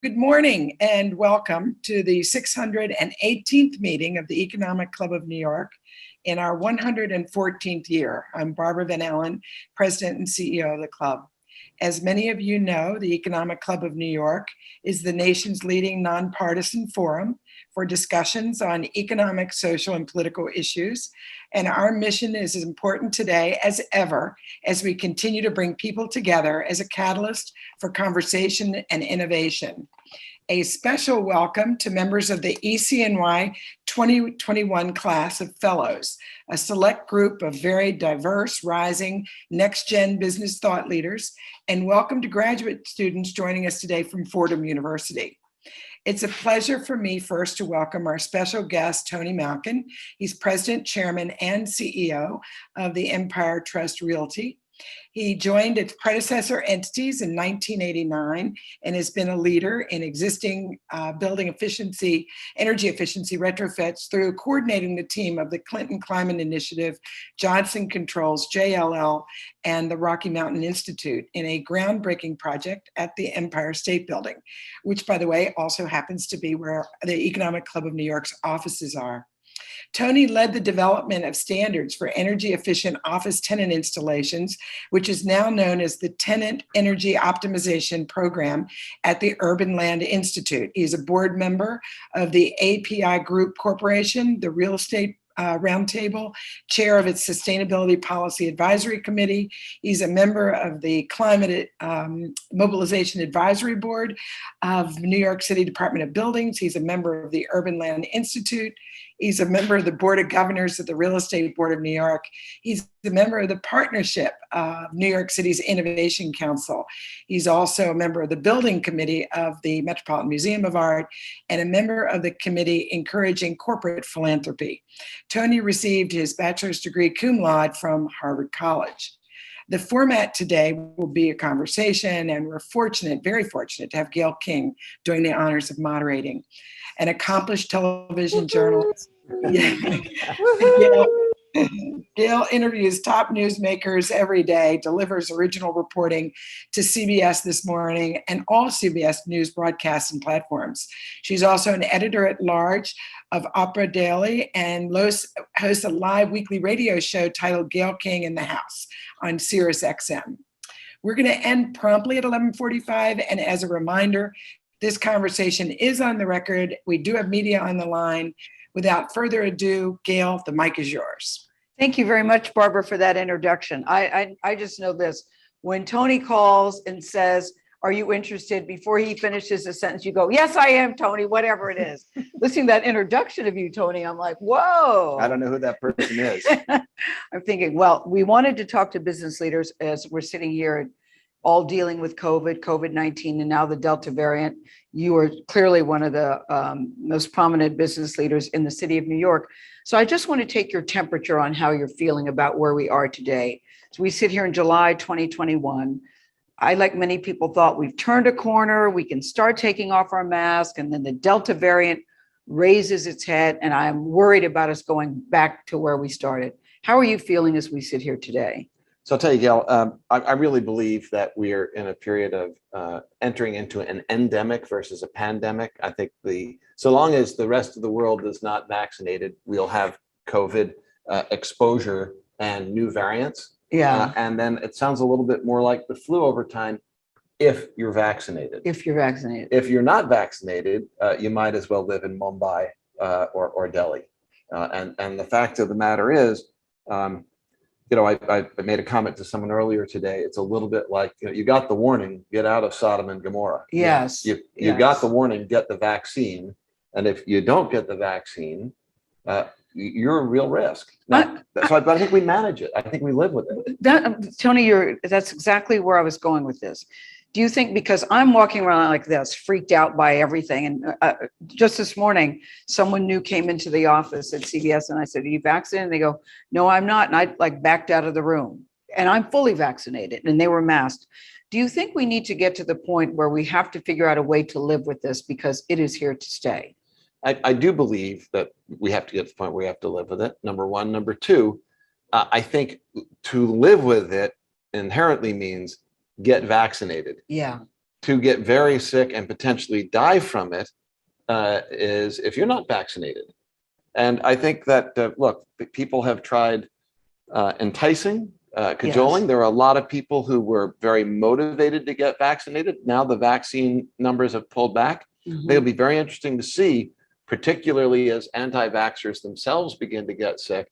Good morning and welcome to the 618th meeting of the Economic Club of New York in our 114th year. I'm Barbara Van Allen, President and CEO of the club. As many of you know, the Economic Club of New York is the nation's leading nonpartisan forum for discussions on economic, social, and political issues. And our mission is as important today as ever as we continue to bring people together as a catalyst for conversation and innovation. A special welcome to members of the ECNY 2021 class of fellows, a select group of very diverse, rising, next-gen business thought leaders, and welcome to graduate students joining us today from Fordham University. It's a pleasure for me first to welcome our special guest, Tony Malkin. He's President, Chairman, and CEO of the Empire Trust Realty. He joined its predecessor entities in 1989 and has been a leader in existing building efficiency, energy efficiency retrofits through coordinating the team of the Clinton Climate Initiative, Johnson Controls, JLL, and the Rocky Mountain Institute in a groundbreaking project at the Empire State Building, which, by the way, also happens to be where the Economic Club of New York's offices are. Tony led the development of standards for energy efficient office tenant installations, which is now known as the Tenant Energy Optimization Program at the Urban Land Institute. He's a board member of the API Group Corporation, the Real Estate Roundtable, chair of its Sustainability Policy Advisory Committee. He's a member of the Climate Mobilization Advisory Board of New York City Department of Buildings. He's a member of the Urban Land Institute. He's a member of the Board of Governors of the Real Estate Board of New York. He's a member of the Partnership of New York City's Innovation Council. He's also a member of the Building Committee of the Metropolitan Museum of Art and a member of the committee encouraging corporate philanthropy. Tony received his bachelor's degree cum laude from Harvard College. The format today will be a conversation, and we're fortunate, very fortunate, to have Gayle King doing the honors of moderating. An accomplished television journalist. Gayle interviews top newsmakers every day, delivers original reporting to CBS This Morning and all CBS News broadcasts and platforms. She's also an editor-at-large of Oprah Daily and hosts a live weekly radio show titled Gayle King in the House on Sirius XM. We're going to end promptly at 11:45, and as a reminder, this conversation is on the record. We do have media on the line. Without further ado, Gayle, the mic is yours. Thank you very much, Barbara, for that introduction. I just know this. When Tony calls and says, "Are you interested?" before he finishes the sentence, you go, "Yes, I am, Tony," whatever it is. Listening to that introduction of you, Tony, I'm like, whoa. I don't know who that person is. I'm thinking, well, we wanted to talk to business leaders as we're sitting here all dealing with COVID-19, and now the Delta variant. You are clearly one of the most prominent business leaders in the city of New York. So I just want to take your temperature on how you're feeling about where we are today. So we sit here in July 2021. I, like many people, thought we've turned a corner, we can start taking off our mask, and then the Delta variant raises its head, and I'm worried about us going back to where we started. How are you feeling as we sit here today? So I'll tell you, Gayle, I really believe that we are in a period of entering into an endemic versus a pandemic. I think so long as the rest of the world is not vaccinated, we'll have COVID exposure and new variants. Yeah. And then it sounds a little bit more like the flu over time if you're vaccinated. If you're vaccinated. If you're not vaccinated, you might as well live in Mumbai or Delhi. And the fact of the matter is, I made a comment to someone earlier today. It's a little bit like, you got the warning, get out of Sodom and Gomorrah. Yes. You got the warning, get the vaccine. And if you don't get the vaccine, you're a real risk. But I think we manage it. I think we live with it. Tony, that's exactly where I was going with this. Do you think, because I'm walking around like this, freaked out by everything, and just this morning, someone new came into the office at CBS and I said, "Are you vaccinated?" And they go, "No, I'm not." And I backed out of the room, and I'm fully vaccinated, and they were masked. Do you think we need to get to the point where we have to figure out a way to live with this because it is here to stay? I do believe that we have to get to the point where we have to live with it, number one. Number two, I think to live with it inherently means get vaccinated. Yeah. to get very sick and potentially die from it is if you're not vaccinated. And I think that, look, people have tried enticing, cajoling. Yes. There are a lot of people who were very motivated to get vaccinated. Now the vaccine numbers have pulled back. Mhm. It'll be very interesting to see, particularly as anti-vaxxers themselves begin to get sick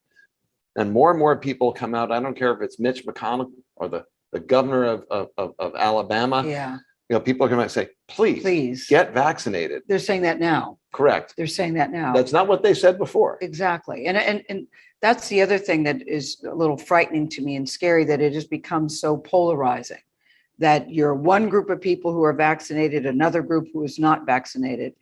and more people come out. I don't care if it's Mitch McConnell or the governor of Alabama. Yeah, You know, people are going to say, please get vaccinated. they're saying that now. Correct. They're saying that now. That's not what they said before. Exactly. And that's the other thing that is a little frightening to me and scary, that it has become so polarizing, that you're one group of people who are vaccinated, another group who is not vaccinated.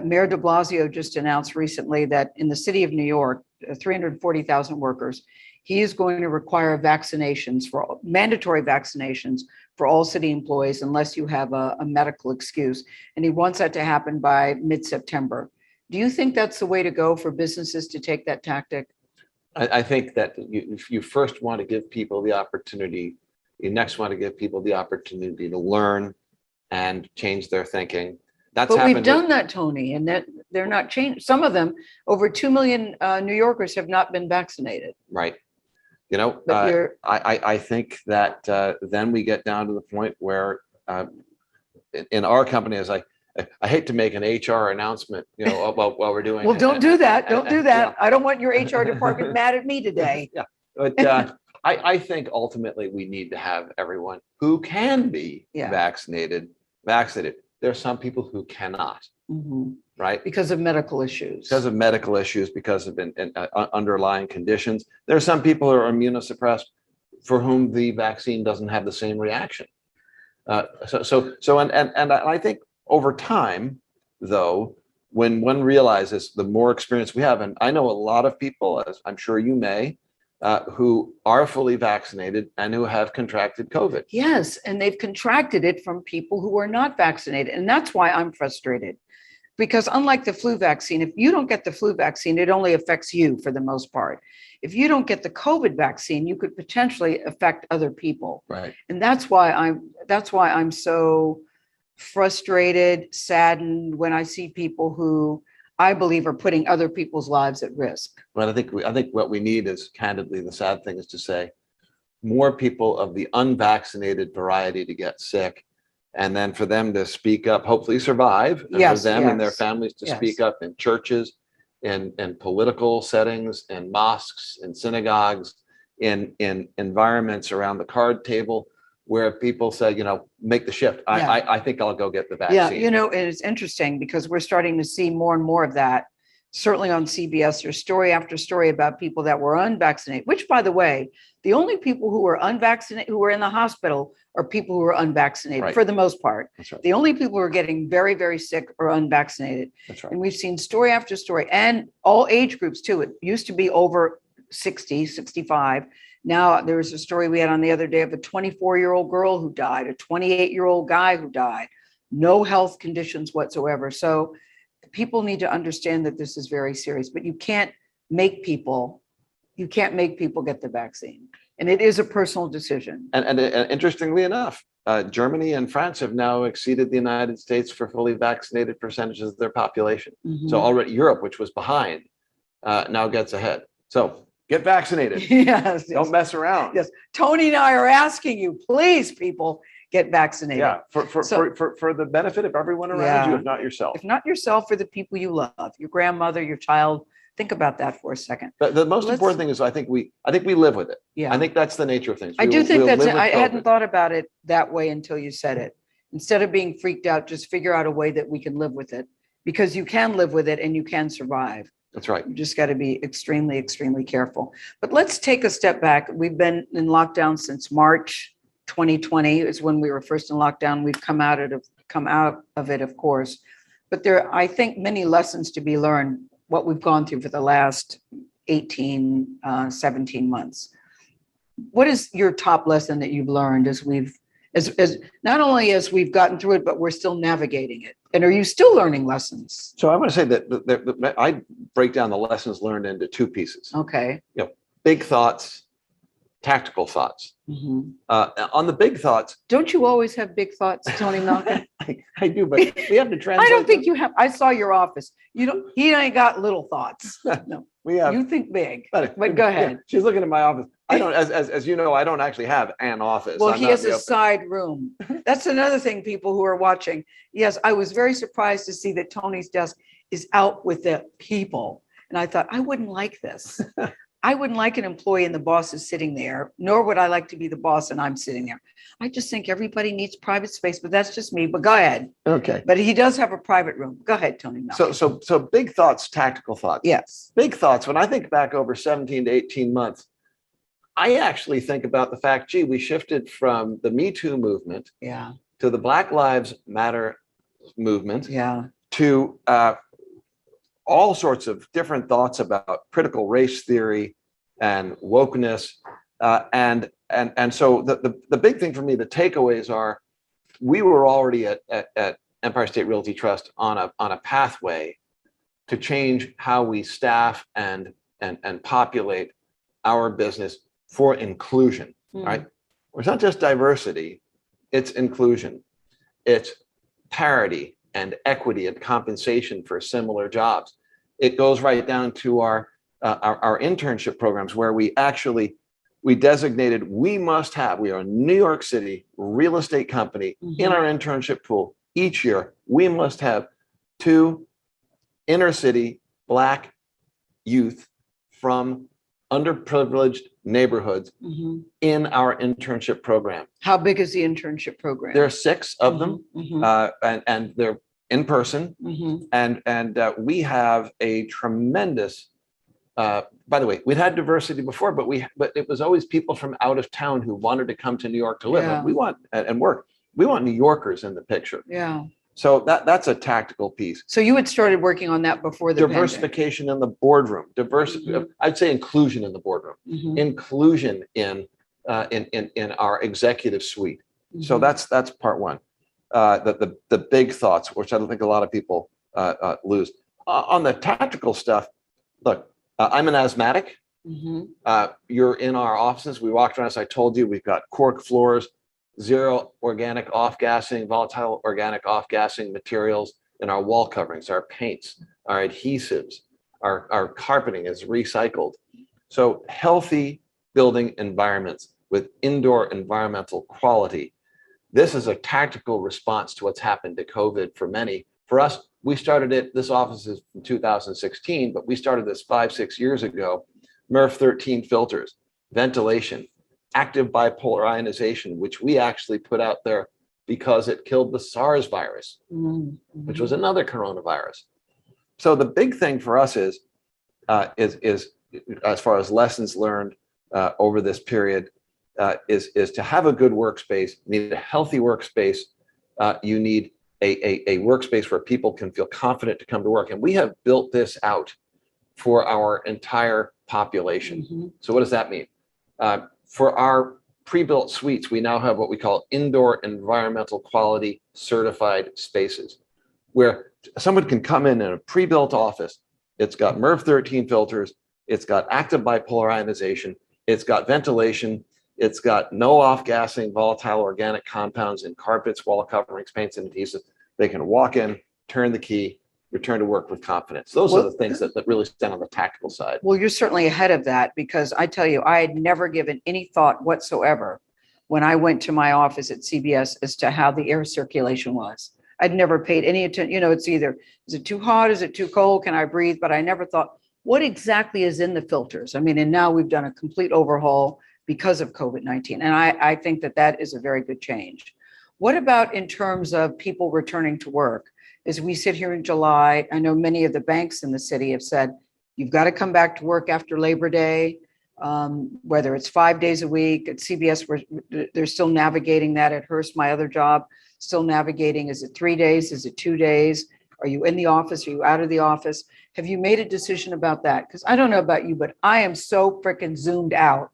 Mayor de Blasio just announced recently that in the city of New York, 340,000 workers, he is going to require vaccinations, for mandatory vaccinations for all city employees unless you have a medical excuse. And he wants that to happen by mid-September. Do you think that's the way to go for businesses to take that tactic? I think that you first want to give people the opportunity, you next want to give people the opportunity to learn and change their thinking. That's But happened. we've done that, Tony, and that they're not changed. Some of them, over 2 million New Yorkers have not been vaccinated. Right. You know, But I think that then we get down to the point where in our company, as I hate to make an HR announcement, you know, while we're doing. well, don't do that. Don't do that. Yeah. I don't want your HR department mad at me today. Yeah, but I think ultimately we need to have everyone who can be vaccinated. There's some people who cannot, right? Because of medical issues. Because of medical issues, because of underlying conditions. There are some people who are immunosuppressed for whom the vaccine doesn't have the same reaction. So I think over time, though, when one realizes the more experience we have, and I know a lot of people, as I'm sure you may, who are fully vaccinated and who have contracted COVID. Yes, and they've contracted it from people who are not vaccinated. And that's why I'm frustrated. Because unlike the flu vaccine, if you don't get the flu vaccine, it only affects you for the most part. If you don't get the COVID vaccine, you could potentially affect other people. Right. And that's why I'm so frustrated, saddened when I see people who I believe are putting other people's lives at risk. But I think what we need is, candidly, the sad thing is to say more people of the unvaccinated variety to get sick, and then for them to speak up, hopefully survive, and for them and their families to speak up in churches, in political settings, in mosques, in synagogues, in environments around the card table, where people say, you know, make the shift. I think I'll go get the vaccine. Yeah, you know, and it's interesting because we're starting to see more and more of that. Certainly on CBS, there's story after story about people that were unvaccinated, which, by the way, the only people who were unvaccinated, who were in the hospital, are people who were unvaccinated for the most part. That's right. The only people who are getting very, very sick are unvaccinated. That's right. And we've seen story after story, and all age groups too. It used to be over 60, 65. Now, there was a story we had on the other day of a 24-year-old girl who died, a 28-year-old guy who died, no health conditions whatsoever. So people need to understand that this is very serious, but you can't make people get the vaccine. And it is a personal decision. And interestingly enough, Germany and France have now exceeded the United States for fully vaccinated percentages of their population. So already Europe, which was behind, now gets ahead. So get vaccinated. Yes. Don't mess around. Yes. Tony and I are asking you, please, people, get vaccinated. Yeah, for the benefit of everyone around you, if not yourself. If not yourself, for the people you love, your grandmother, your child. Think about that for a second. But the most important thing is I think we live with it. Yeah. I think that's the nature of things. I do think I hadn't thought about it that way until you said it. Instead of being freaked out, just figure out a way that we can live with it, because you can live with it and you can survive. That's right. You just got to be extremely, extremely careful. But let's take a step back. We've been in lockdown since March 2020 is when we were first in lockdown. We've come out of it, of course. But there are, I think, many lessons to be learned, what we've gone through for the last 18, 17 months. What is your top lesson that you've learned as not only as we've gotten through it, but we're still navigating it? And are you still learning lessons? So I want to say that I break down the lessons learned into two pieces. Okay. Big thoughts tactical thoughts. Mhm. On the big thoughts, Don't you always have big thoughts, Tony Malkin? I do, but we have to translate. I don't think them. you have. I saw your office. You don't, he ain't got little thoughts. No, We have. you think big, But go ahead. yeah, she's looking at my office. I don't, as you know, I don't actually have an office. Well, I'm he not has the a side room. That's another thing, people who are watching. Yes, I was very surprised to see that Tony's desk is out with the people. And I thought, I wouldn't like this. I wouldn't like an employee and the boss is sitting there, nor would I like to be the boss and I'm sitting there. I just think everybody needs private space, but that's just me. But go ahead. Okay. But he does have a private room. Go ahead, Tony Malkin. So big thoughts, tactical thoughts. Yes. Big thoughts. When I think back over 17 to 18 months, I actually think about the fact, gee, we shifted from the Me Too movement Yeah. to the Black Lives Matter movement Yeah. to all sorts of different thoughts about critical race theory and wokeness. And so the big thing for me, the takeaways are, we were already at Empire State Realty Trust on a pathway to change how we staff and populate our business for inclusion, right? It's not just diversity, it's inclusion. It's parity and equity and compensation for similar jobs. It goes right down to our internship programs, where we designated, we are a New York City real estate company. In our internship pool each year, we must have 2 inner city Black youth from underprivileged neighborhoods in our internship program. How big is the internship program? There are 6 of them, and they're in person. And we have a tremendous, by the way, we'd had diversity before, but it was always people from out of town who wanted to come to New York to live. Yeah. We want and work. We want New Yorkers in the picture. Yeah. So that's a tactical piece. So you had started working on that before the pandemic. Diversification in the boardroom. I'd say inclusion in the boardroom. Inclusion in our executive suite. So that's part one. The big thoughts, which I don't think a lot of people lose. On the tactical stuff, look, I'm an asthmatic. You're in our offices. We walked around, as I told you, we've got cork floors, 0 organic off-gassing, volatile organic off-gassing materials in our wall coverings, our paints, our adhesives, our carpeting is recycled. So healthy building environments with indoor environmental quality. This is a tactical response to what's happened to COVID for many. For us, we started it, this office is from 2016, but we started this 5-6 years ago. MERV 13 filters, ventilation, active bipolar ionization, which we actually put out there because it killed the SARS virus, which was another coronavirus. So the big thing for us is as far as lessons learned over this period, is to have a good workspace. You need a healthy workspace. You need a workspace where people can feel confident to come to work. And we have built this out for our entire population. So what does that mean? For our pre-built suites, we now have what we call indoor environmental quality certified spaces, where someone can come in a pre-built office. It's got MERV 13 filters. It's got active bipolar ionization. It's got ventilation. It's got no off-gassing volatile organic compounds in carpets, wall coverings, paints, and adhesives. They can walk in, turn the key, return to work with confidence. Those are the things that really stand on the tactical side. Well, you're certainly ahead of that, because I tell you, I had never given any thought whatsoever when I went to my office at CBS as to how the air circulation was. I'd never paid any attention. You know, it's either, is it too hot? Is it too cold? Can I breathe? But I never thought, what exactly is in the filters? I mean, and now we've done a complete overhaul because of COVID-19. And I think that is a very good change. What about in terms of people returning to work? As we sit here in July, I know many of the banks in the city have said, you've got to come back to work after Labor Day, whether it's 5 days a week. At CBS, they're still navigating that. At Hearst, my other job, still navigating. Is it 3 days? Is it 2 days? Are you in the office? Are you out of the office? Have you made a decision about that? Because I don't know about you, but I am so freaking zoomed out.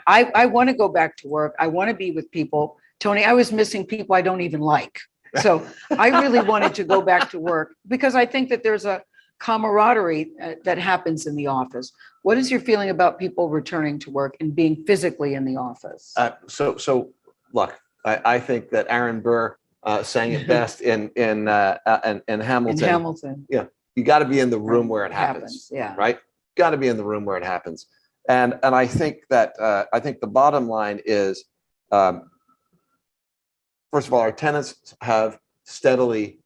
I want to go back to work. I want to be with people. Tony, I was missing people I don't even like. So I really wanted to go back to work, because I think that there's a camaraderie that happens in the office. What is your feeling about people returning to work and being physically in the office? So look, I think that Aaron Burr sang it best in Hamilton. In Hamilton. Yeah, you got to be in the room where it happens. Yeah. Right. Got to be in the room where it happens. And I think that the bottom line is, first of all, our tenants have steadily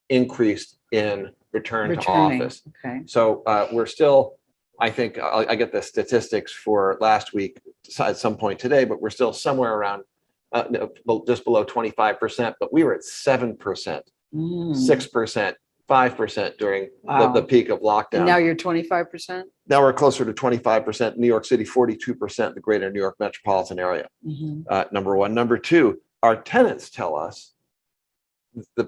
increased in return to office. Okay. So we're still, I think, I get the statistics for last week at some point today, but we're still somewhere around just below 25%, but we were at 7%, 6%, 5% during the peak of lockdown. And now you're 25%? Now we're closer to 25%. New York City, 42%, the greater New York metropolitan area. Number one. Number two, our tenants tell us,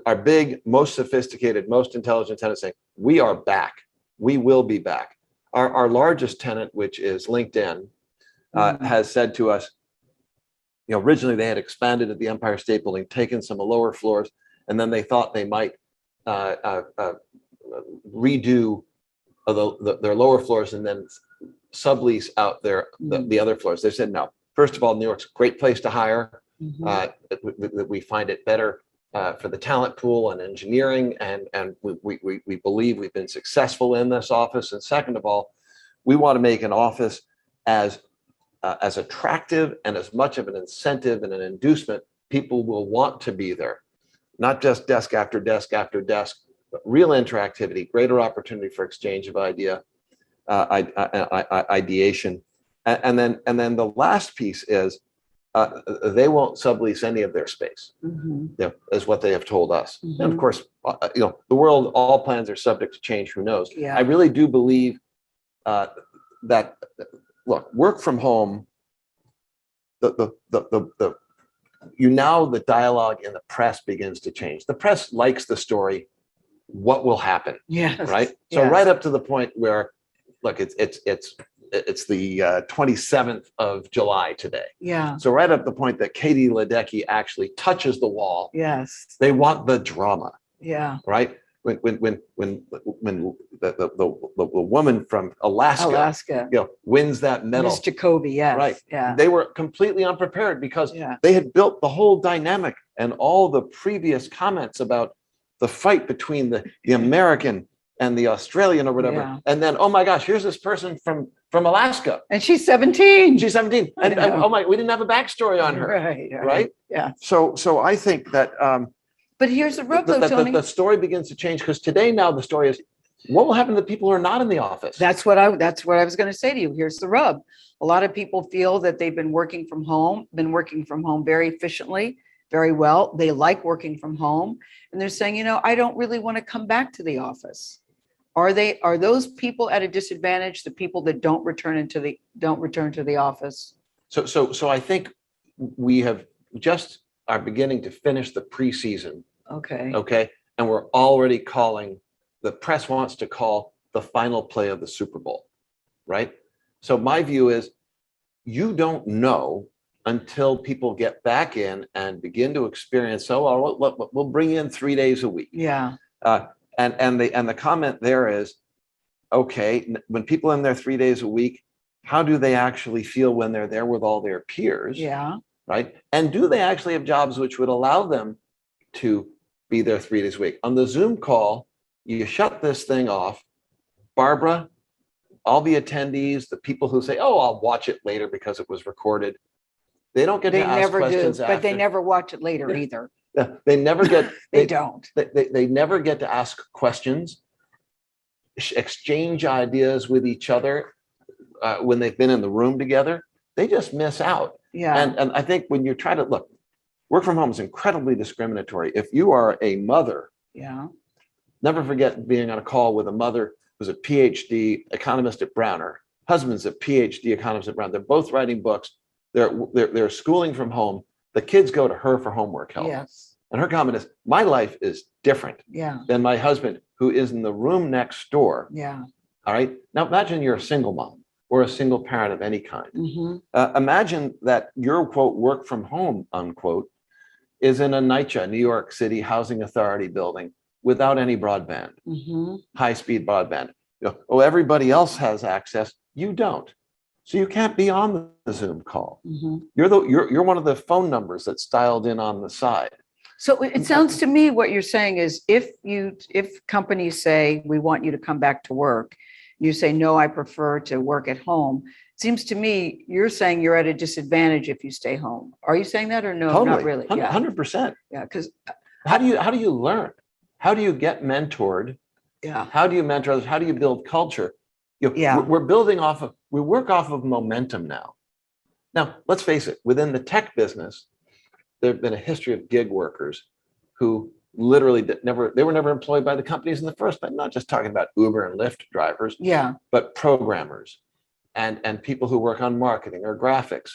our big, most sophisticated, most intelligent tenants saying, we are back. We will be back. Our largest tenant, which is LinkedIn, has said to us, originally they had expanded at the Empire State Building, taken some lower floors, and then they thought they might redo their lower floors and then sublease out the other floors. They said, no. First of all, New York's a great place to hire. We find it better for the talent pool and engineering, and we believe we've been successful in this office. And second of all, we want to make an office as attractive and as much of an incentive and an inducement. People will want to be there, not just desk after desk after desk, but real interactivity, greater opportunity for exchange of ideation. And then the last piece is they won't sublease any of their space, is what they have told us. And of course, the world, all plans are subject to change. Who knows? Yeah. I really do believe that, look, work from home, the dialogue in the press begins to change. The press likes the story, what will happen? Yes. Right. So right up to the point where, look, it's the 27th of July today. Yeah. So right up the point that Katie Ledecky actually touches the wall. Yes. They want the drama. Yeah. Right. When the woman from Alaska, wins that medal. Miss Jacoby, yes. Right. Yeah. They were completely unprepared because they had built the whole dynamic and all the previous comments about the fight between the American and the Australian or whatever. Yeah. And then, oh my gosh, here's this person from Alaska. And she's 17. She's 17. And oh my, we didn't have a backstory on her. Right. Yeah. So I think that but here's the rub, though, Tony. The story begins to change, because today now the story is, what will happen to the people who are not in the office? That's what I was going to say to you. Here's the rub. A lot of people feel that they've been working from home very efficiently, very well. They like working from home, and they're saying, I don't really want to come back to the office. Are those people at a disadvantage? The people that don't return to the office? So I think we have just are beginning to finish the preseason. Okay. And we're already the press wants to call the final play of the Super Bowl. Right. So my view is, you don't know until people get back in and begin to experience. So we'll bring in 3 days a week. Yeah. And the comment there is, okay, when people are in there 3 days a week, how do they actually feel when they're there with all their peers? Yeah. Right. And do they actually have jobs which would allow them to be there 3 days a week? On the Zoom call, you shut this thing off. Barbara, all the attendees, the people who say, oh, I'll watch it later because it was recorded, they don't get to ask questions after. But they never watch it later either. Yeah, they never get. They don't. They never get to ask questions, exchange ideas with each other when they've been in the room together. They just miss out. Yeah. And I think when you try to look, work from home is incredibly discriminatory. If you are a mother, never forget being on a call with a mother who's a PhD economist at Brown. Her husband's a PhD economist at Brown. They're both writing books. They're schooling from home. The kids go to her for homework help. Yes. And her comment is, my life is different than my husband, who is in the room next door. Yeah. All right. Now imagine you're a single mom or a single parent of any kind. Imagine that your, quote, work from home, unquote, is in a NYCHA, New York City Housing Authority building without any broadband, Mhm. high-speed broadband. Oh, everybody else has access. You don't. So you can't be on the Zoom call. Mhm. You're one of the phone numbers that's dialed in on the side. So it sounds to me what you're saying is if companies say, we want you to come back to work, you say, no, I prefer to work at home. Seems to me you're saying you're at a disadvantage if you stay home. Are you saying that or no? Totally. Not really. Yeah. 100%. Yeah. Because How do you learn? How do you get mentored? yeah. How do you mentor others? How do you build culture? Yeah. We're building we work off of momentum now. Now, let's face it, within the tech business, there's been a history of gig workers who literally they were never employed by the companies in the first place. I'm not just talking about Uber and Lyft drivers, Yeah. but programmers and people who work on marketing or graphics.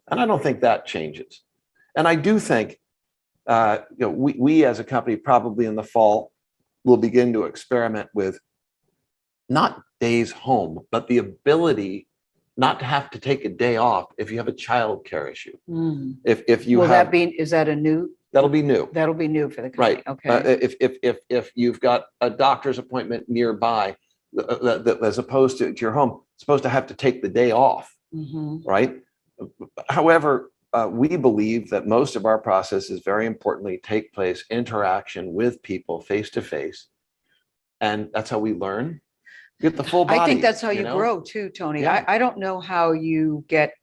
And I don't think that changes. And I do think we as a company probably in the fall will begin to experiment with not days home, but the ability not to have to take a day off if you have a child care issue. Mm. If you Will have, that be, is that a new? that'll be new. That'll be new for the company. Right. Okay. If you've got a doctor's appointment nearby, as opposed to your home, supposed to have to take the day off, Mhm. right? However, we believe that most of our processes very importantly take place interaction with people face to face, and that's how we learn. Get the full body. I think that's how you know? grow too, Tony. Yeah. I don't know how you get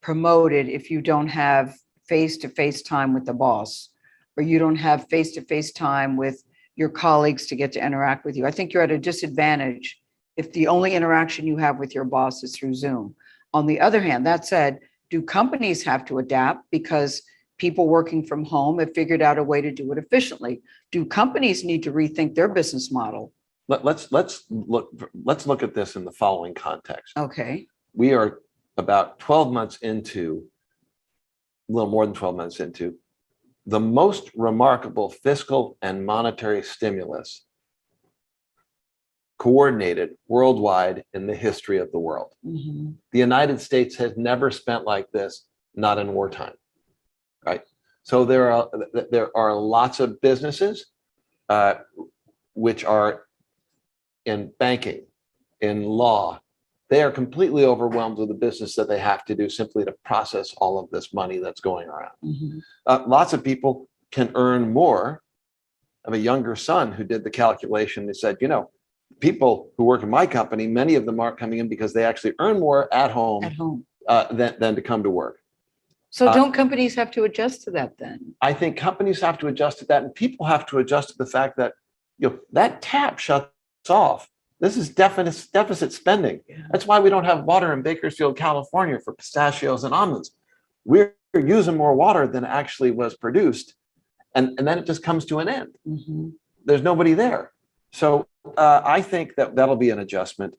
promoted if you don't have face-to-face time with the boss, or you don't have face-to-face time with your colleagues to get to interact with you. I think you're at a disadvantage if the only interaction you have with your boss is through Zoom. On the other hand, that said, do companies have to adapt because people working from home have figured out a way to do it efficiently? Do companies need to rethink their business model? Let's look at this in the following context. Okay. We are about 12 months into, a little more than 12 months into, the most remarkable fiscal and monetary stimulus coordinated worldwide in the history of the world. Mhm. The United States has never spent like this, not in wartime, right? So there are lots of businesses which are in banking, in law. They are completely overwhelmed with the business that they have to do simply to process all of this money that's going around. Mhm. Lots of people can earn more. I have a younger son who did the calculation and said, people who work in my company, many of them aren't coming in because they actually earn more at home, than to come to work. So don't companies have to adjust to that then? I think companies have to adjust to that, and people have to adjust to the fact that that tap shuts off. This is deficit spending. Yeah. That's why we don't have water in Bakersfield, California for pistachios and almonds. We're using more water than actually was produced. And then it just comes to an end. Mm-hmm. There's nobody there. So I think that'll be an adjustment.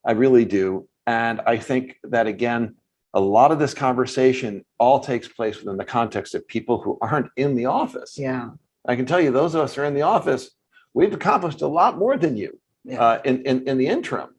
I really do. And I think that, again, a lot of this conversation all takes place within the context of people who aren't in the office. Yeah. I can tell you, those of us who are in the office, we've accomplished a lot more than you in the interim.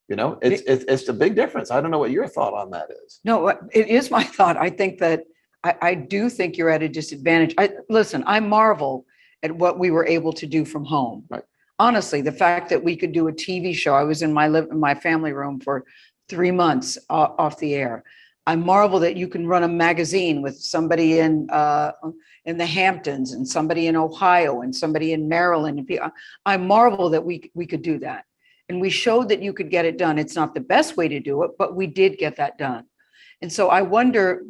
It's a big difference. I don't know what your thought on that is. No, it is my thought. I think that I do think you're at a disadvantage. Listen, I marvel at what we were able to do from home. Right. Honestly, the fact that we could do a TV show. I was in my family room for 3 months off the air. I marvel that you can run a magazine with somebody in the Hamptons and somebody in Ohio and somebody in Maryland. I marvel that we could do that. And we showed that you could get it done. It's not the best way to do it, but we did get that done. And so I wonder,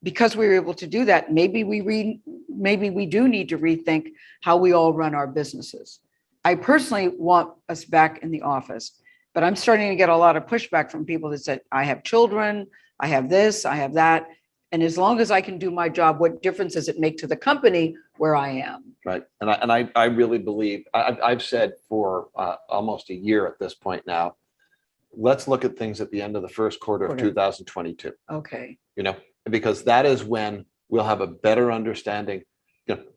because we were able to do that, maybe we do need to rethink how we all run our businesses. I personally want us back in the office, but I'm starting to get a lot of pushback from people that said, I have children, I have this, I have that. And as long as I can do my job, what difference does it make to the company where I am? Right. And I really believe, I've said for almost a year at this point now, let's look at things at the end of the first quarter of 2022. Okay. Because that is when we'll have a better understanding.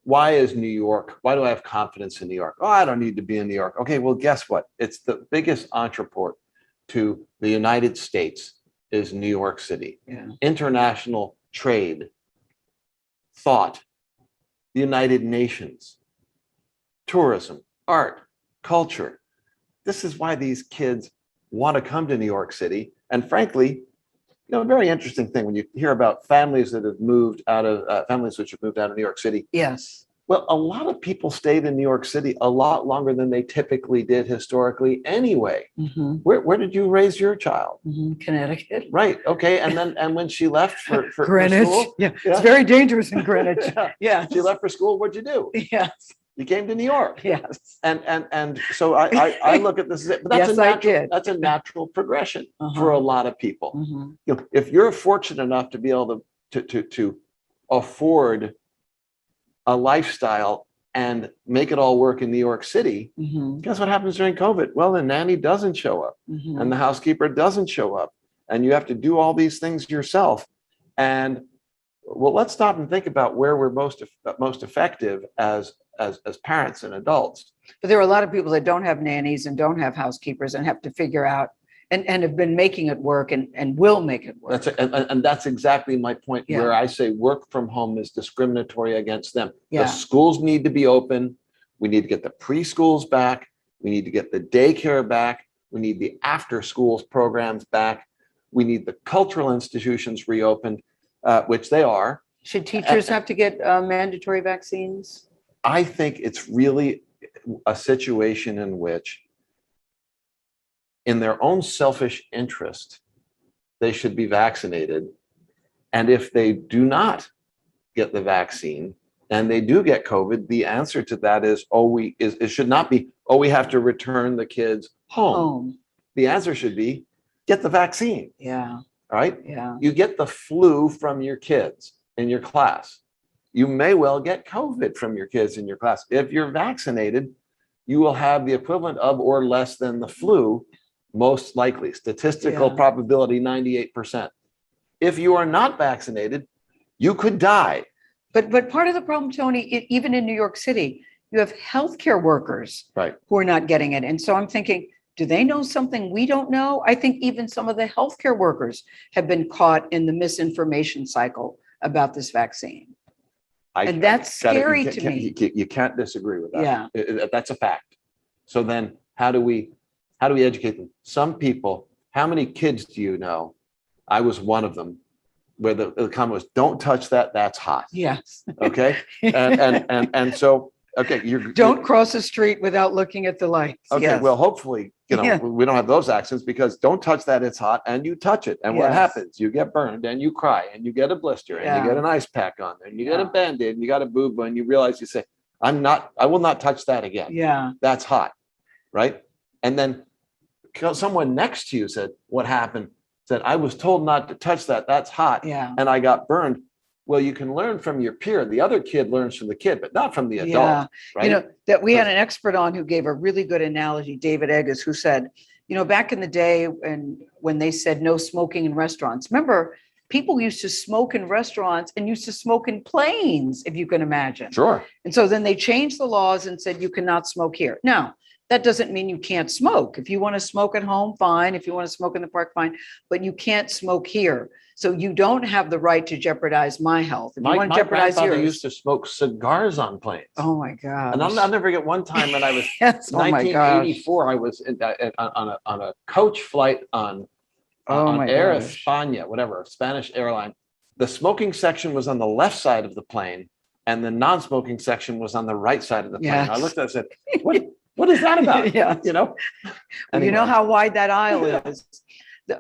Why is New York? Why do I have confidence in New York? Oh, I don't need to be in New York. Okay, well, guess what? It's the biggest entreport to the United States is New York City. Yeah. International trade, thought, the United Nations, tourism, art, culture. This is why these kids want to come to New York City. And frankly, a very interesting thing when you hear about families that have moved out of families which have moved out of New York City. Yes. Well, a lot of people stayed in New York City a lot longer than they typically did historically anyway. Mm-hmm. Where did you raise your child? Mm-hmm. Connecticut. Right. Okay. And when she left for Greenwich. school, Yeah. It's very dangerous in Greenwich. yeah. Yeah. She left for school. What'd you do? Yes. You came to New York. Yes. And so I look at this as it, but that's Yes, that's a natural progression for a lot of people. Mm-hmm. If you're fortunate enough to be able to afford a lifestyle and make it all work in New York City, Mm-hmm. guess what happens during COVID? Well, the nanny doesn't show up Mm-hmm. and the housekeeper doesn't show up, and you have to do all these things yourself. And well, let's stop and think about where we're most effective as parents and adults. But there are a lot of people that don't have nannies and don't have housekeepers and have to figure out and have been making it work and will make it work. And that's exactly my point, Yeah. where I say work from home is discriminatory against them. Yeah. The schools need to be open. We need to get the preschools back. We need to get the daycare back. We need the after schools programs back. We need the cultural institutions reopened, which they are. Should teachers have to get mandatory vaccines? I think it's really a situation in which, in their own selfish interest, they should be vaccinated. And if they do not get the vaccine and they do get COVID, the answer to that is, it should not be, we have to return the kids home. The answer should be, get the vaccine. Yeah. Right? Yeah. You get the flu from your kids in your class. You may well get COVID from your kids in your class. If you're vaccinated, you will have the equivalent of or less than the flu, most likely. Statistical probability, 98%. If you are not vaccinated, you could die. But part of the problem, Tony, even in New York City, you have healthcare workers who are not getting it. And so I'm thinking, do they know something we don't know? I think even some of the healthcare workers have been caught in the misinformation cycle about this vaccine. And that's scary to me. You can't disagree with that. Yeah. That's a fact. So then how do we educate them? Some people, how many kids do you know? I was one of them, where the comment was, don't touch that, that's hot. Yes. Okay. And so, okay, don't cross the street without looking at the lights. Okay, yes. Well, hopefully, we don't have those accidents, because don't touch that, it's hot, and you touch it. And what happens? You get burned and you cry and you get a blister and you get an ice pack on and you get a Band-Aid and you got a boob and you realize, you say, I will not touch that again. Yeah. That's hot. Right. And then someone next to you said, what happened? Said, I was told not to touch that. That's hot. Yeah. And I got burned. Well, you can learn from your peer. The other kid learns from the kid, but not from the adult. Yeah. Right. That we had an expert on who gave a really good analogy, David Eggers, who said, back in the day when they said no smoking in restaurants, remember, people used to smoke in restaurants and used to smoke in planes, if you can imagine. Sure. And so then they changed the laws and said, you cannot smoke here. Now, that doesn't mean you can't smoke. If you want to smoke at home, fine. If you want to smoke in the park, fine. But you can't smoke here. So you don't have the right to jeopardize my health. If you want to jeopardize grandfather yours. used to smoke cigars on planes. Oh my God. And I'll never forget one time when I was Yes. 1984, I was on a coach flight on Air España, whatever, Spanish airline. The smoking section was on the left side of the plane and the non-smoking section was on the right side of the plane. Yes. I looked at it and said, what is that about? Yeah. Anyway. You know how wide that aisle is.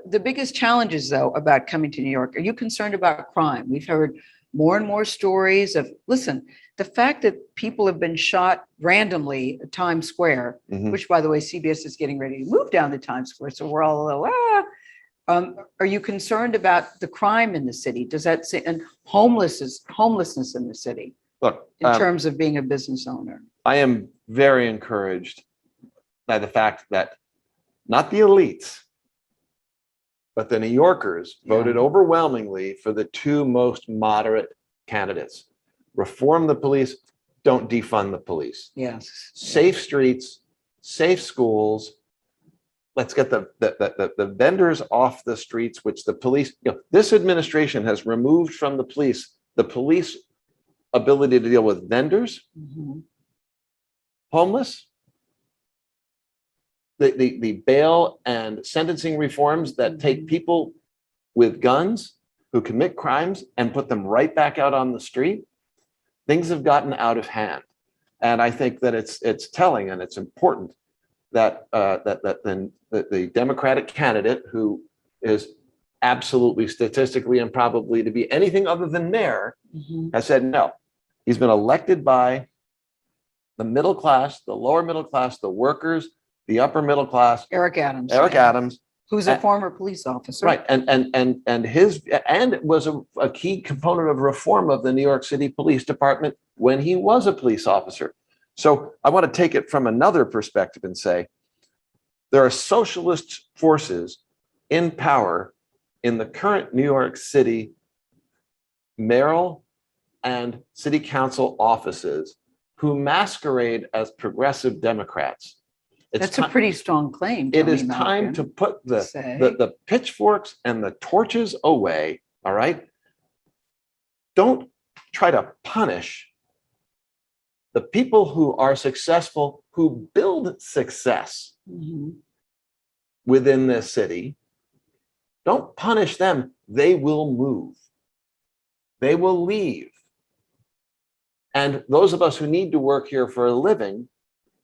The biggest challenges, though, about coming to New York, are you concerned about crime? We've heard more and more stories of, listen, the fact that people have been shot randomly at Times Square, which, by the way, CBS is getting ready to move down to Times Square. So we're all a little, are you concerned about the crime in the city? Does that say, and homelessness in the city? Look, in terms of being a business owner? I am very encouraged by the fact that not the elites, but the New Yorkers voted overwhelmingly for the two most moderate candidates. Reform the police, don't defund the police. Yes. Safe streets, safe schools. Let's get the vendors off the streets, which the police, this administration has removed from the police ability to deal with vendors, homeless, the bail and sentencing reforms that take people with guns who commit crimes and put them right back out on the street, things have gotten out of hand. And I think that it's telling and it's important that the Democratic candidate, who is absolutely statistically improbably to be anything other than mayor, has said no. He's been elected by the middle class, the lower middle class, the workers, the upper middle class. Eric Adams. Eric Adams, who's a former police officer. right? And it was a key component of reform of the New York City Police Department when he was a police officer. So I want to take it from another perspective and say there are socialist forces in power in the current New York City mayoral and city council offices who masquerade as progressive Democrats. That's a pretty strong claim. It is Tony time Malkin, to put the pitchforks and the torches away. All right. Don't try to punish the people who are successful, who build success within this city. Don't punish them. They will move. They will leave. And those of us who need to work here for a living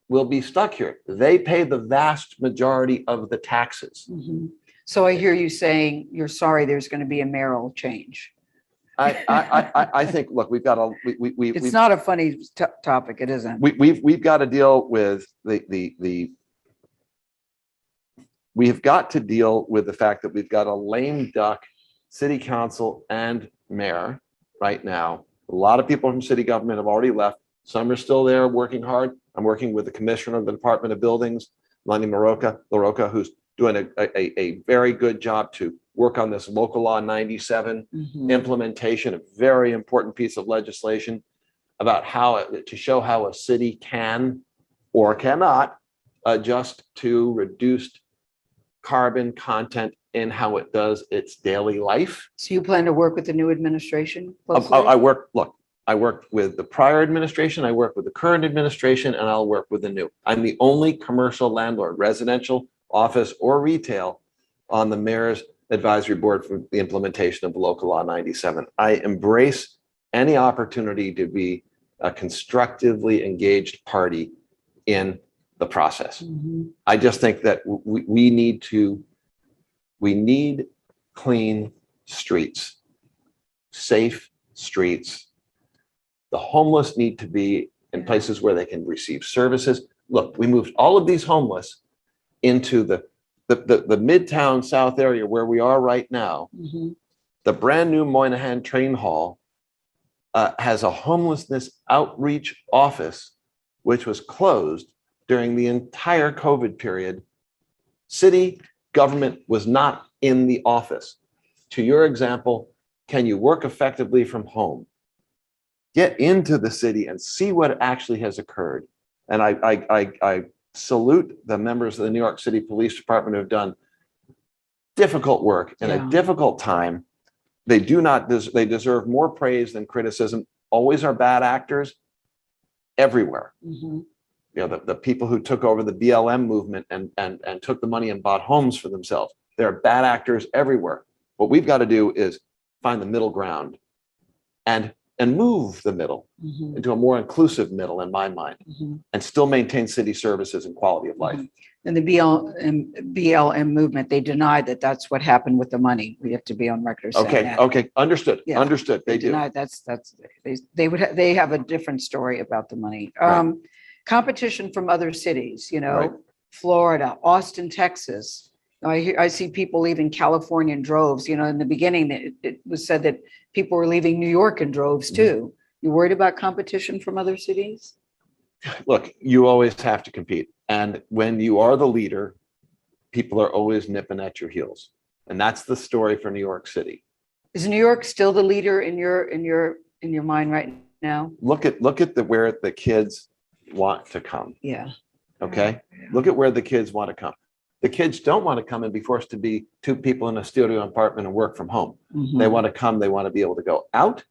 will be stuck here. They pay the vast majority of the taxes. So I hear you saying you're sorry there's going to be a mayoral change. I think, look, we've got It's not a funny topic. It isn't. We've got to deal with we've got to deal with the fact that we've got a lame duck city council and mayor right now. A lot of people from city government have already left. Some are still there working hard. I'm working with the commissioner of the Department of Buildings, Lenny LaRocca, who's doing a very good job to work on this local law 97 implementation, a very important piece of legislation about how to show how a city can or cannot adjust to reduced carbon content in how it does its daily life. So you plan to work with the new administration closely? I worked with the prior administration, I work with the current administration, and I'll work with the new. I'm the only commercial landlord, residential, office, or retail on the mayor's advisory board for the implementation of local law 97. I embrace any opportunity to be a constructively engaged party in the process. I just think that we need clean streets, safe streets. The homeless need to be in places where they can receive services. Look, we moved all of these homeless into the Midtown South area where we are right now. The brand new Moynihan Train Hall has a homelessness outreach office, which was closed during the entire COVID period. City government was not in the office. To your example, can you work effectively from home? Get into the city and see what actually has occurred. And I salute the members of the New York City Police Department who have done difficult work in a difficult time. They deserve more praise than criticism. Always are bad actors everywhere. You know, the people who took over the BLM movement and took the money and bought homes for themselves. There are bad actors everywhere. What we've got to do is find the middle ground and move the middle into a more inclusive middle, in my mind, and still maintain city services and quality of life. And the BLM movement, they denied that that's what happened with the money. We have to be on record saying that. Okay, understood. Yeah. Understood. They do. Denied they have a different story about the money. Right. Competition from other cities, Right. Florida, Austin, Texas. I see people leaving California in droves. In the beginning, it was said that people were leaving New York in droves too. You worried about competition from other cities? Look, you always have to compete. And when you are the leader, people are always nipping at your heels. And that's the story for New York City. Is New York still the leader in your mind right now? Look at where the kids want to come. Yeah. Okay. Look at where the kids want to come. The kids don't want to come and be forced to be two people in a studio apartment and work from home. They want to come. They want to be able to go out.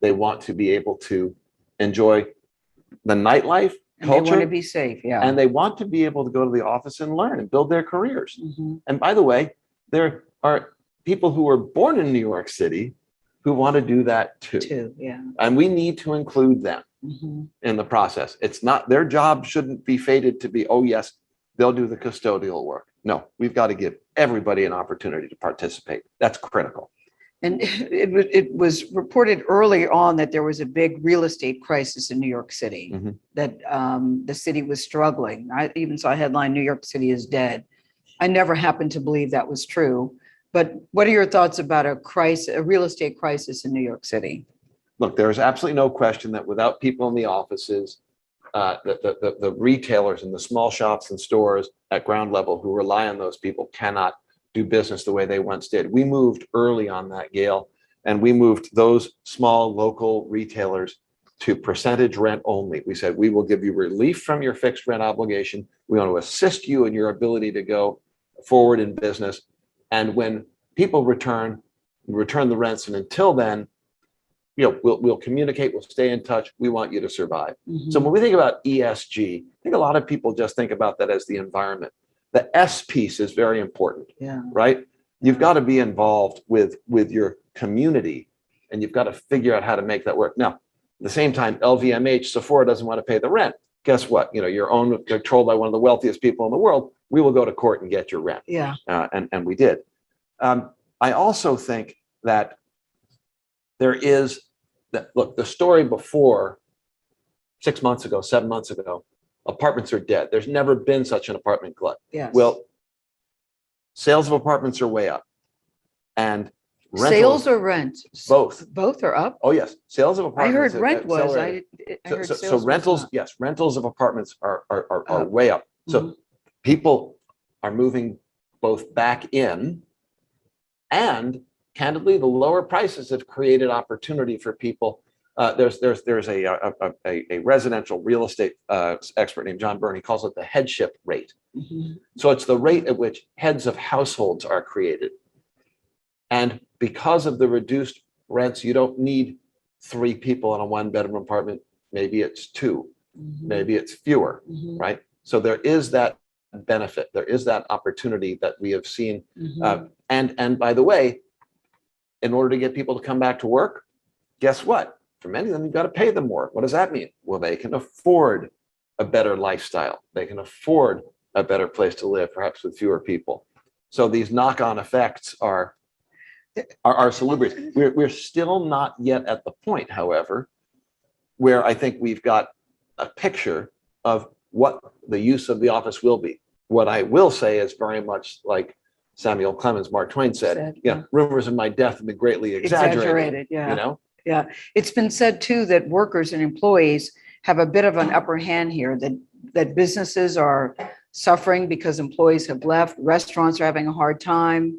They want to be able to enjoy the nightlife And they want to culture, be safe, yeah. and they want to be able to go to the office and learn and build their careers. Mhm. And by the way, there are people who were born in New York City who want to do that too. Too, yeah. And we need to include them Mhm. in the process. It's not, their job shouldn't be fated to be, oh yes, they'll do the custodial work. No, we've got to give everybody an opportunity to participate. That's critical. And it was reported early on that there was a big real estate crisis in New York City, Mhm. that the city was struggling. I even saw a headline, New York City is dead. I never happened to believe that was true. But what are your thoughts about a real estate crisis in New York City? Look, there's absolutely no question that without people in the offices, the retailers and the small shops and stores at ground level who rely on those people cannot do business the way they once did. We moved early on that, Gayle, and we moved those small local retailers to percentage rent only. We said, we will give you relief from your fixed rent obligation. We want to assist you in your ability to go forward in business. And when people return the rents. And until then, we'll communicate, we'll stay in touch. We want you to survive. Mhm. So when we think about ESG, I think a lot of people just think about that as the environment. The S piece is very important, Yeah. right? You've got to be involved with your community, and you've got to figure out how to make that work. Now, at the same time, LVMH, Sephora doesn't want to pay the rent. Guess what? You're owned, controlled by one of the wealthiest people in the world. We will go to court and get your rent. Yeah. And we did. I also think that there is that, look, the story before 6 months ago, 7 months ago, apartments are dead. There's never been such an apartment glut. Yes. Well, sales of apartments are way up. And Sales or rent? both. Both are up? Oh, yes. Sales of I apartments. heard rent was. I heard sales was rentals, not. yes, rentals of apartments are Up. way up. So Mhm. people are moving both back in, and candidly, the lower prices have created opportunity for people. There's a residential real estate expert named John Byrne. He calls it the headship rate. Mhm. So it's the rate at which heads of households are created. And because of the reduced rents, you don't need 3 people in a 1-bedroom apartment. Maybe it's 2, Mhm. maybe it's fewer, Mhm. right? So there is that benefit. There is that opportunity that we have seen. Mhm. And by the way, in order to get people to come back to work, guess what? For many of them, you've got to pay them more. What does that mean? Well, they can afford a better lifestyle. They can afford a better place to live, perhaps with fewer people. So these knock-on effects are salubrious. We're still not yet at the point, however, where I think we've got a picture of what the use of the office will be. What I will say is very much like Samuel Clemens, Mark Twain said, rumors of my death have been greatly exaggerated. Yeah. Yeah. It's been said too that workers and employees have a bit of an upper hand here, that businesses are suffering because employees have left, restaurants are having a hard time.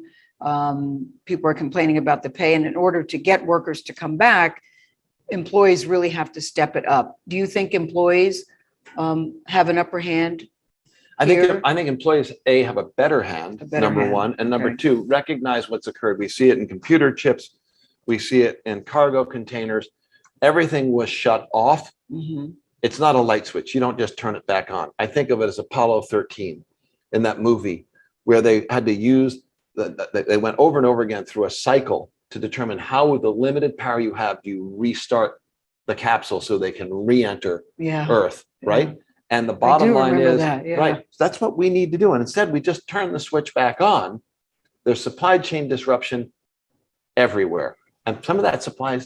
People are complaining about the pay. And in order to get workers to come back, employees really have to step it up. Do you think employees have an upper hand? I think employees, A, have a better hand, number hand. one. And number Okay. 2, recognize what's occurred. We see it in computer chips. We see it in cargo containers. Everything was shut off. Mhm. It's not a light switch. You don't just turn it back on. I think of it as Apollo 13 in that movie, where they had to use, they went over and over again through a cycle to determine how, with the limited power you have, do you restart the capsule so they can re-enter Earth, right? Yeah. And the bottom line is, that. right, that's what we need to do. And instead, we just turn the switch back on. There's supply chain disruption everywhere. And some of that supply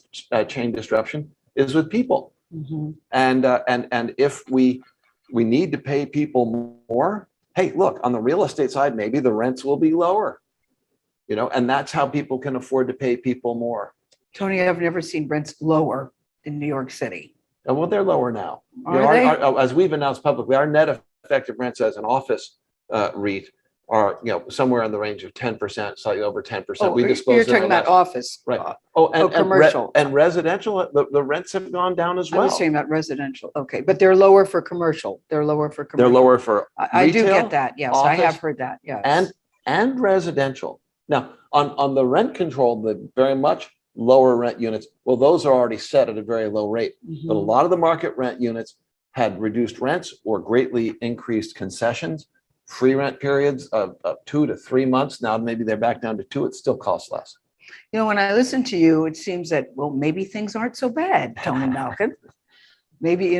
chain disruption is with people. Mhm. And if we need to pay people more, hey, look, on the real estate side, maybe the rents will be lower, and that's how people can afford to pay people more. Tony, I've never seen rents lower in New York City. Well, they're lower now. Are they? As we've announced publicly, our net effective rents as an office REIT are somewhere in the range of 10%, slightly over 10%. We disclosed. You're talking about office, right? And commercial and residential. The rents have gone down as well. I was talking about residential. Okay, but they're lower for commercial. They're lower for They're commercial. lower for I do retail, get that. Yes, office, I have heard that. Yes, and residential. Now, on the rent control, the very much lower rent units, well, those are already set at a very low rate. Mhm. But a lot of the market rent units had reduced rents or greatly increased concessions, free rent periods of 2 to 3 months. Now maybe they're back down to 2. It still costs less. You know, when I listen to you, it seems that, well, maybe things aren't so bad, Tony Malkin. Maybe,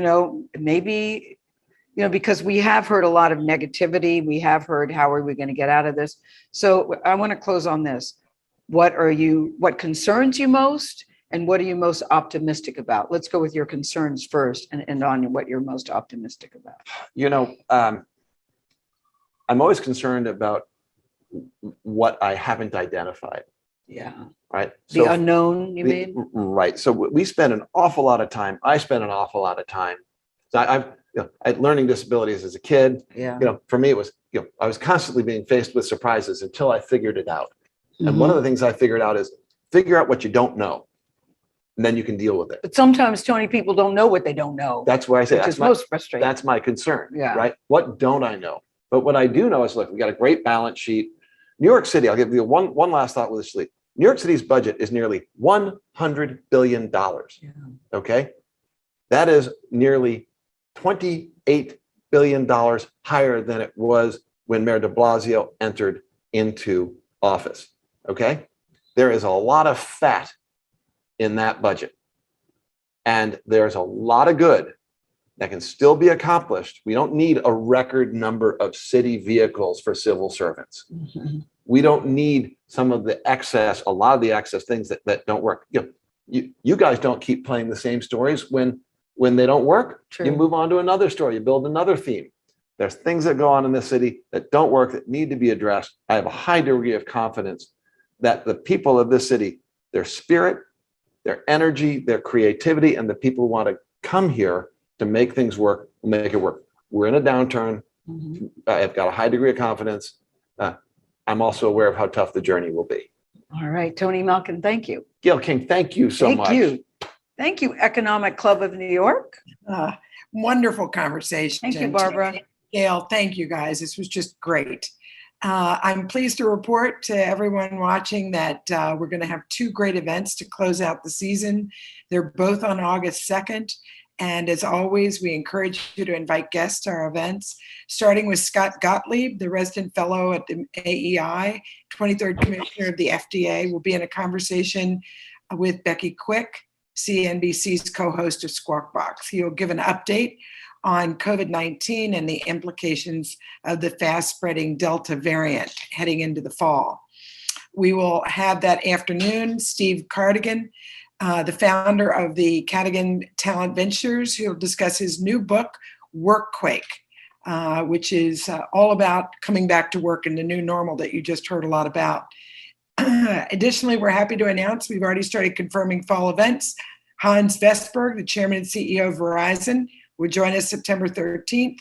because we have heard a lot of negativity. We have heard, how are we going to get out of this? So I want to close on this. What concerns you most, and what are you most optimistic about? Let's go with your concerns first, and on what you're most optimistic about. I'm always concerned about what I haven't identified. Yeah. Right. The unknown, you mean? Right. So we spend an awful lot of time. I spend an awful lot of time. So I had learning disabilities as a kid. Yeah. For me, it was, I was constantly being faced with surprises until I figured it out. And one of the things I figured out is figure out what you don't know, and then you can deal with it. But sometimes, Tony, people don't know what they don't know. That's why I say that's most frustrating. That's my concern. Yeah. Right. What don't I know? But what I do know is, look, we got a great balance sheet. New York City, I'll give you one last thought with this sleep. New York City's budget is nearly $100 billion. Yeah. Okay. That is nearly $28 billion higher than it was when Mayor de Blasio entered into office. Okay. There is a lot of fat in that budget. And there's a lot of good that can still be accomplished. We don't need a record number of city vehicles for civil servants. Mm-hmm. We don't need some of the excess, a lot of the excess things that don't work. You guys don't keep playing the same stories when they don't work. True. You move on to another story, you build another theme. There's things that go on in this city that don't work, that need to be addressed. I have a high degree of confidence that the people of this city, their spirit, their energy, their creativity, and the people who want to come here to make things work, will make it work. We're in a downturn. Mm-hmm. I've got a high degree of confidence. I'm also aware of how tough the journey will be. All right, Tony Malkin, thank you. Gayle King, thank you so much. Thank you, Economic Club of New York. Wonderful conversation. Thank you, Barbara. Gayle, thank you guys. This was just great. I'm pleased to report to everyone watching that we're going to have 2 great events to close out the season. They're both on August 2nd. And as always, we encourage you to invite guests to our events, starting with Scott Gottlieb, the resident fellow at the AEI, 23rd Commissioner of the FDA, will be in a conversation with Becky Quick, CNBC's co-host of Squawk Box. He'll give an update on COVID-19 and the implications of the fast-spreading Delta variant heading into the fall. We will have that afternoon Steve Cardigan, the founder of the Cadigan Talent Ventures, who will discuss his new book, Workquake, which is all about coming back to work in the new normal that you just heard a lot about. Additionally, we're happy to announce we've already started confirming fall events. Hans Vestberg, the chairman and CEO of Verizon, will join us September 13th,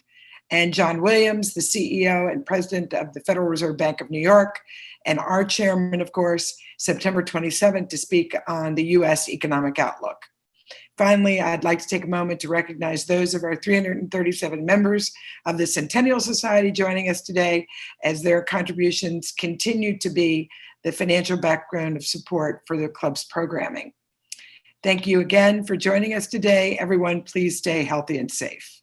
and John Williams, the CEO and president of the Federal Reserve Bank of New York, and our chairman, of course, September 27th, to speak on the U.S. economic outlook. Finally, I'd like to take a moment to recognize those of our 337 members of the Centennial Society joining us today, as their contributions continue to be the financial background of support for the club's programming. Thank you again for joining us today. Everyone, please stay healthy and safe.